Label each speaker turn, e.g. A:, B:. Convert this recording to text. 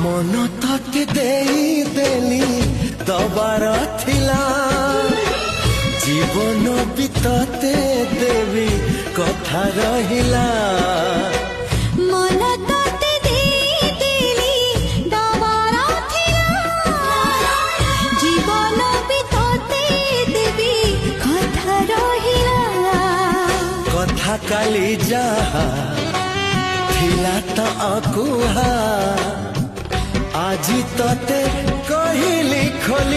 A: मन तते देली दबार थिला जीवन भी तते देवी कथा रहिला
B: मन तते देली दबार थिला जीवन भी तते देवी कथा रहिला
A: कथा काली जहा थिला त अकुहा आज तते कहली खोल